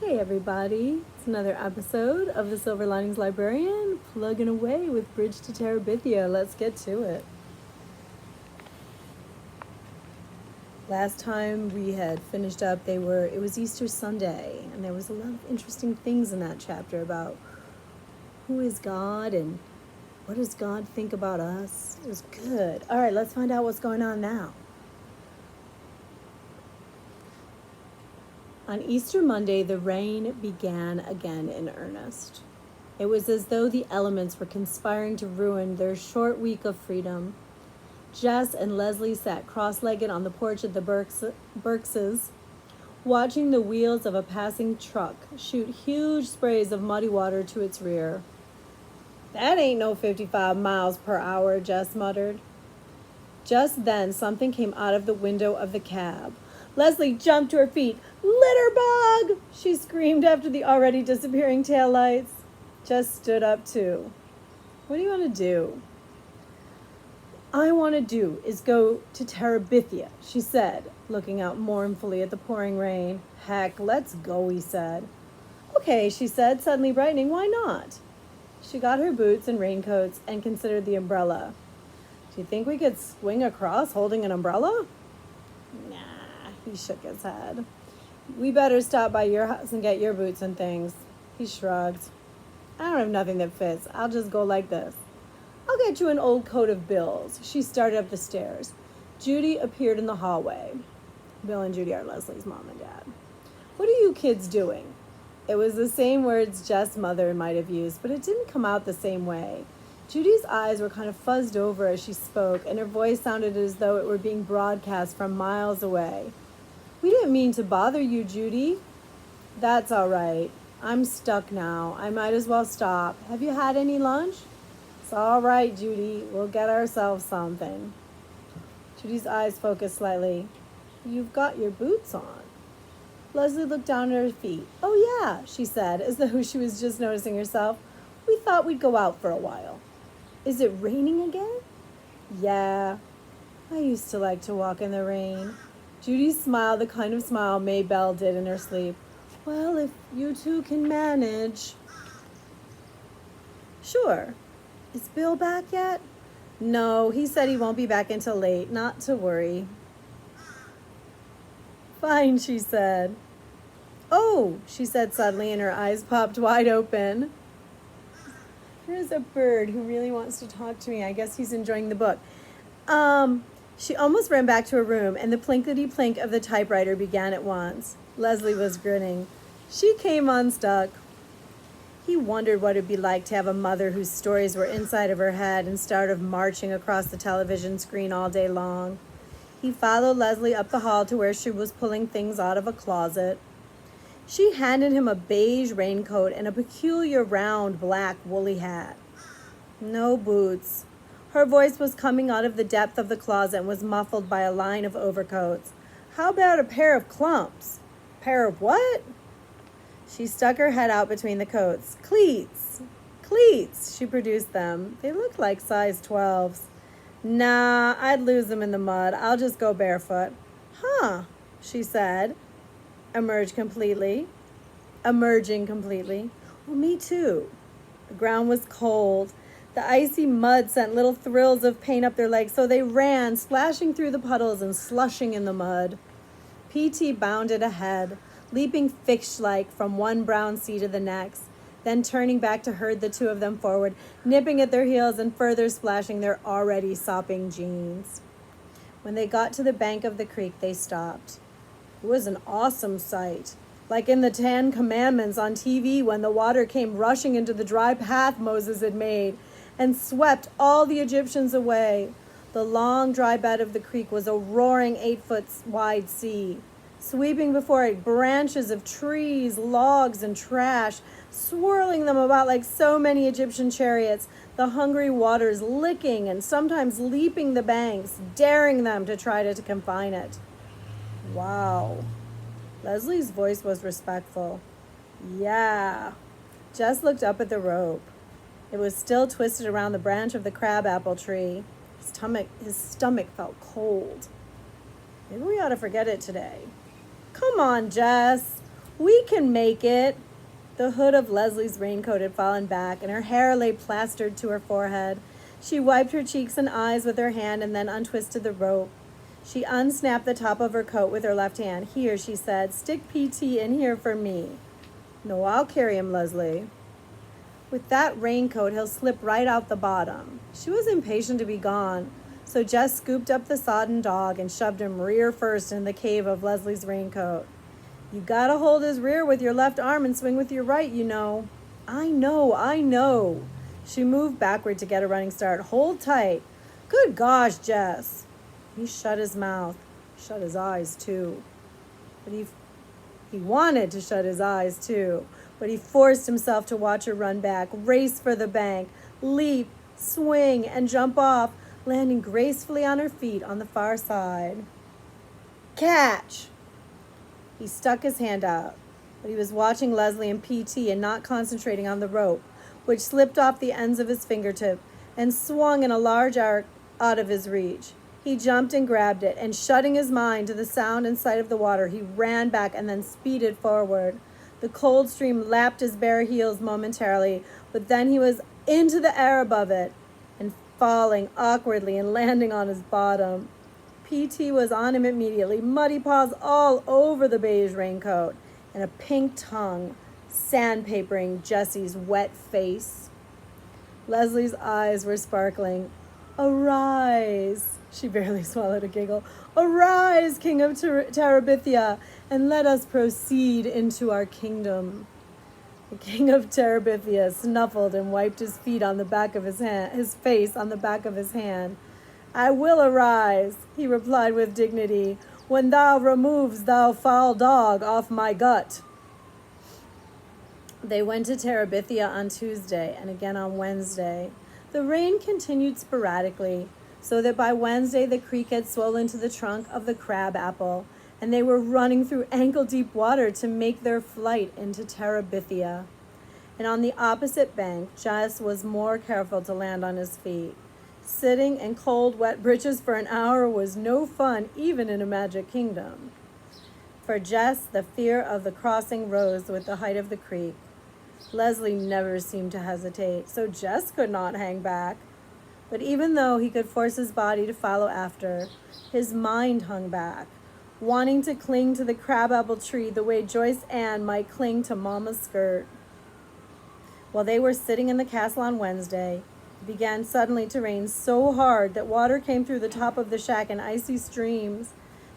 Hey everybody, it's another episode of the Silver Linings Librarian, plugging away with Bridge to Terabithia. Let's get to it. Last time we had finished up, it was Easter Sunday, and there was a lot of interesting things in that chapter about who is God and what does God think about us. It was good. All right, let's find out what's going on now. On Easter Monday, the rain began again in earnest. It was as though the elements were conspiring to ruin their short week of freedom. Jess and Leslie sat cross-legged on the porch of the Burkses, watching the wheels of a passing truck shoot huge sprays of muddy water to its rear. "That ain't no 55 miles per hour," Jess muttered. Just then, something came out of the window of the cab. Leslie jumped to her feet. "Litter bug!" she screamed after the already disappearing taillights. Jess stood up too. "What do you want to do?" "I want to do is go to Terabithia," she said, looking out mournfully at the pouring rain. "Heck, let's go," he said. "Okay," she said, suddenly brightening. "Why not?" She got her boots and raincoats and considered the umbrella. "Do you think we could swing across holding an umbrella?" "Nah," he shook his head. "We better stop by your house and get your boots and things." He shrugged. "I don't have nothing that fits. I'll just go like this." "I'll get you an old coat of Bill's." She started up the stairs. Judy appeared in the hallway. Bill and Judy are Leslie's mom and dad. "What are you kids doing?" It was the same words Jess' mother might have used, but it didn't come out the same way. Judy's eyes were kind of fuzzed over as she spoke, and her voice sounded as though it were being broadcast from miles away. "We didn't mean to bother you, Judy." "That's all right. I'm stuck now. I might as well stop. Have you had any lunch?" "It's all right, Judy. We'll get ourselves something." Judy's eyes focused slightly. "You've got your boots on." Leslie looked down at her feet. "Oh, yeah," she said, as though she was just noticing herself. "We thought we'd go out for a while." "Is it raining again?" "Yeah. I used to like to walk in the rain." Judy smiled the kind of smile Maybelle did in her sleep. "Well, if you two can manage." "Sure. Is Bill back yet?" "No, he said he won't be back until late. Not to worry." "Fine," she said. "Oh," she said suddenly, and her eyes popped wide open. "Here's a bird who really wants to talk to me. I guess he's enjoying the book." She almost ran back to her room, and the plinkety-plink of the typewriter began at once. Leslie was grinning. She came unstuck. He wondered what it would be like to have a mother whose stories were inside of her head instead of marching across the television screen all day long. He followed Leslie up the hall to where she was pulling things out of a closet. She handed him a beige raincoat and a peculiar round black woolly hat. "No boots." Her voice was coming out of the depth of the closet and was muffled by a line of overcoats. "How about a pair of clumps?" "Pair of what?" She stuck her head out between the coats. "Cleats." "Cleats." She produced them. They looked like size 12s. "Nah, I'd lose them in the mud. I'll just go barefoot." "Huh," she said, emerging completely. "Well, me too." The ground was cold. The icy mud sent little thrills of pain up their legs, so they ran, splashing through the puddles and slushing in the mud. P.T. bounded ahead, leaping fish-like from one brown sea to the next, then turning back to herd the two of them forward, nipping at their heels and further splashing their already sopping jeans. When they got to the bank of the creek, they stopped. It was an awesome sight, like in the 10 Commandments on TV when the water came rushing into the dry path Moses had made and swept all the Egyptians away. The long, dry bed of the creek was a roaring 8-foot wide sea. Sweeping before it branches of trees, logs, and trash, swirling them about like so many Egyptian chariots, the hungry waters licking and sometimes leaping the banks, daring them to try to confine it. "Wow." Leslie's voice was respectful. "Yeah." Jess looked up at the rope. It was still twisted around the branch of the crabapple tree. His stomach felt cold. "Maybe we ought to forget it today." "Come on, Jess. We can make it. The hood of Leslie's raincoat had fallen back, and her hair lay plastered to her forehead. She wiped her cheeks and eyes with her hand and then untwisted the rope. She unsnapped the top of her coat with her left hand. Here, she said, stick PT in here for me. No, I'll carry him, Leslie. With that raincoat, he'll slip right out the bottom. She was impatient to be gone, so Jess scooped up the sodden dog and shoved him rear first in the cave of Leslie's raincoat. You gotta hold his rear with your left arm and swing with your right, you know. I know. She moved backward to get a running start. Hold tight. Good gosh, Jess. He shut his mouth, shut his eyes too. But he wanted to shut his eyes too, but he forced himself to watch her run back, race for the bank, leap, swing, and jump off, landing gracefully on her feet on the far side. Catch! He stuck his hand out, but he was watching Leslie and PT and not concentrating on the rope, which slipped off the ends of his fingertip and swung in a large arc out of his reach. He jumped and grabbed it, and shutting his mind to the sound and sight of the water, he ran back and then speeded forward. The cold stream lapped his bare heels momentarily, but then he was into the air above it and falling awkwardly and landing on his bottom. PT was on him immediately, muddy paws all over the beige raincoat and a pink tongue sandpapering Jessie's wet face. Leslie's eyes were sparkling. Arise, she barely swallowed a giggle. Arise, King of Terabithia, and let us proceed into our kingdom. The King of Terabithia snuffled and wiped his feet on the back of his face on the back of his hand. I will arise, he replied with dignity, when thou removes thou foul dog off my gut. They went to Terabithia on Tuesday and again on Wednesday. The rain continued sporadically, so that by Wednesday the creek had swollen to the trunk of the crab apple, and they were running through ankle-deep water to make their flight into Terabithia. And on the opposite bank, Jess was more careful to land on his feet. Sitting in cold, wet breeches for an hour was no fun, even in a magic kingdom. For Jess, the fear of the crossing rose with the height of the creek. Leslie never seemed to hesitate, so Jess could not hang back. But even though he could force his body to follow after, his mind hung back, wanting to cling to the crabapple tree the way Joyce Ann might cling to Mama's skirt. While they were sitting in the castle on Wednesday, it began suddenly to rain so hard that water came through the top of the shack in icy streams.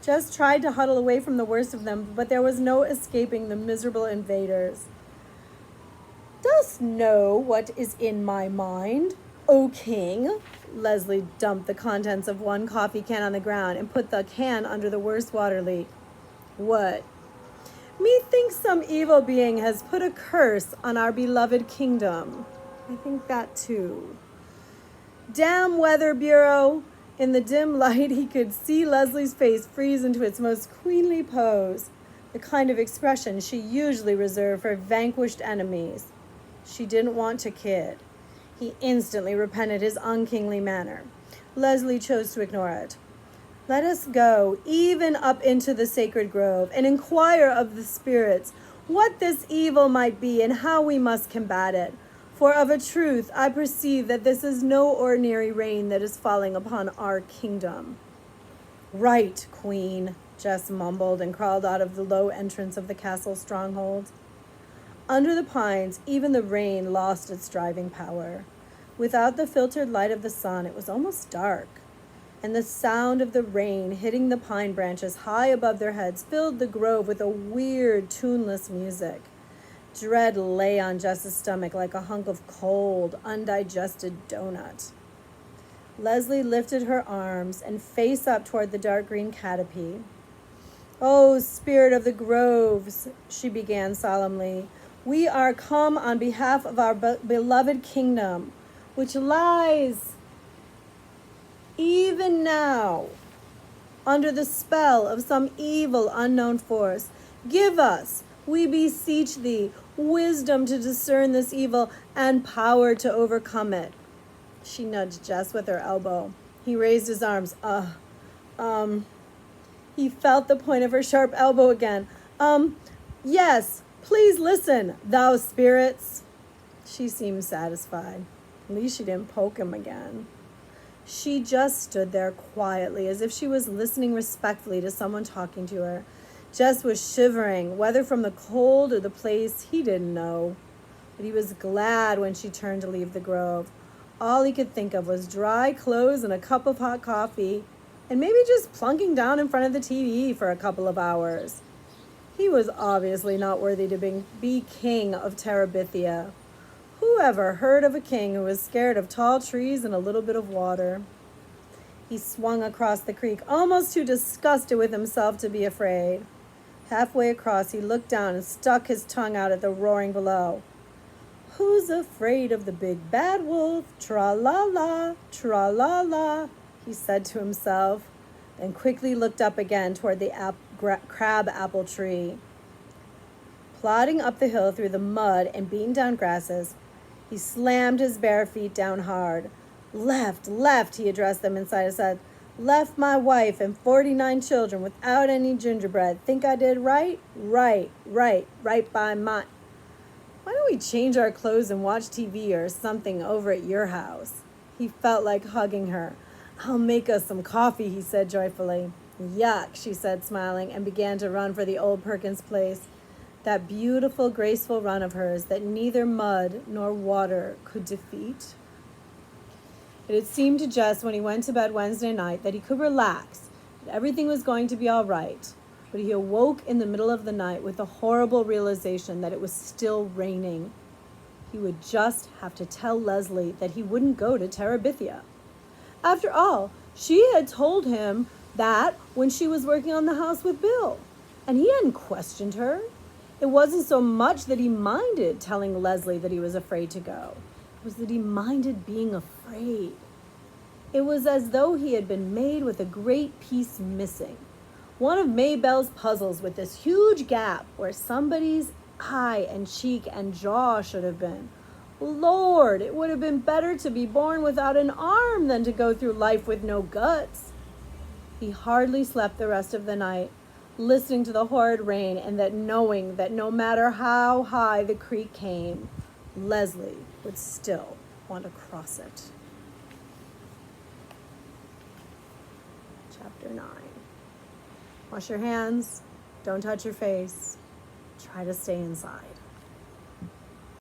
Jess tried to huddle away from the worst of them, but there was no escaping the miserable invaders. Dost know what is in my mind, O king? Leslie dumped the contents of one coffee can on the ground and put the can under the worst water leak. What? Methinks some evil being has put a curse on our beloved kingdom. I think that too. Damn Weather Bureau! In the dim light, he could see Leslie's face freeze into its most queenly pose, the kind of expression she usually reserved for vanquished enemies. She didn't want to kid. He instantly repented his unkingly manner. Leslie chose to ignore it. Let us go, even up into the sacred grove, and inquire of the spirits what this evil might be and how we must combat it. For of a truth, I perceive that this is no ordinary rain that is falling upon our kingdom. Right, Queen, Jess mumbled and crawled out of the low entrance of the castle stronghold. Under the pines, even the rain lost its driving power. Without the filtered light of the sun, it was almost dark, and the sound of the rain hitting the pine branches high above their heads filled the grove with a weird, tuneless music. Dread lay on Jess's stomach like a hunk of cold, undigested donut. Leslie lifted her arms and face up toward the dark green canopy. "Oh, spirit of the groves," she began solemnly, "we are come on behalf of our beloved kingdom, which lies even now under the spell of some evil unknown force. Give us, we beseech thee, wisdom to discern this evil and power to overcome it." She nudged Jess with her elbow. He raised his arms. He felt the point of her sharp elbow again. Yes, please listen, thou spirits. She seemed satisfied. At least she didn't poke him again. She just stood there quietly, as if she was listening respectfully to someone talking to her. Jess was shivering, whether from the cold or the place, he didn't know. But he was glad when she turned to leave the grove. All he could think of was dry clothes and a cup of hot coffee, and maybe just plunking down in front of the TV for a couple of hours. He was obviously not worthy to be king of Terabithia. Who ever heard of a king who was scared of tall trees and a little bit of water? He swung across the creek, almost too disgusted with himself to be afraid. Halfway across, he looked down and stuck his tongue out at the roaring below. Who's afraid of the big bad wolf? Tra-la-la, tra-la-la, he said to himself, then quickly looked up again toward the crab apple tree. Plodding up the hill through the mud and beaten down grasses, he slammed his bare feet down hard. Left, left, he addressed them inside his head. Left my wife and 49 children without any gingerbread. Think I did right? Right by my... Why don't we change our clothes and watch TV or something over at your house? He felt like hugging her. I'll make us some coffee, he said joyfully. Yuck, she said, smiling, and began to run for the old Perkins place. That beautiful, graceful run of hers that neither mud nor water could defeat. It had seemed to Jess when he went to bed Wednesday night that he could relax, that everything was going to be all right. But he awoke in the middle of the night with the horrible realization that it was still raining. He would just have to tell Leslie that he wouldn't go to Terabithia. After all, she had told him that when she was working on the house with Bill, and he hadn't questioned her. It wasn't so much that he minded telling Leslie that he was afraid to go. It was that he minded being afraid. It was as though he had been made with a great piece missing. One of Maybelle's puzzles with this huge gap where somebody's eye and cheek and jaw should have been. Lord, it would have been better to be born without an arm than to go through life with no guts. He hardly slept the rest of the night, listening to the horrid rain and that knowing that no matter how high the creek came, Leslie would still want to cross it. Chapter 9. Wash your hands. Don't touch your face. Try to stay inside.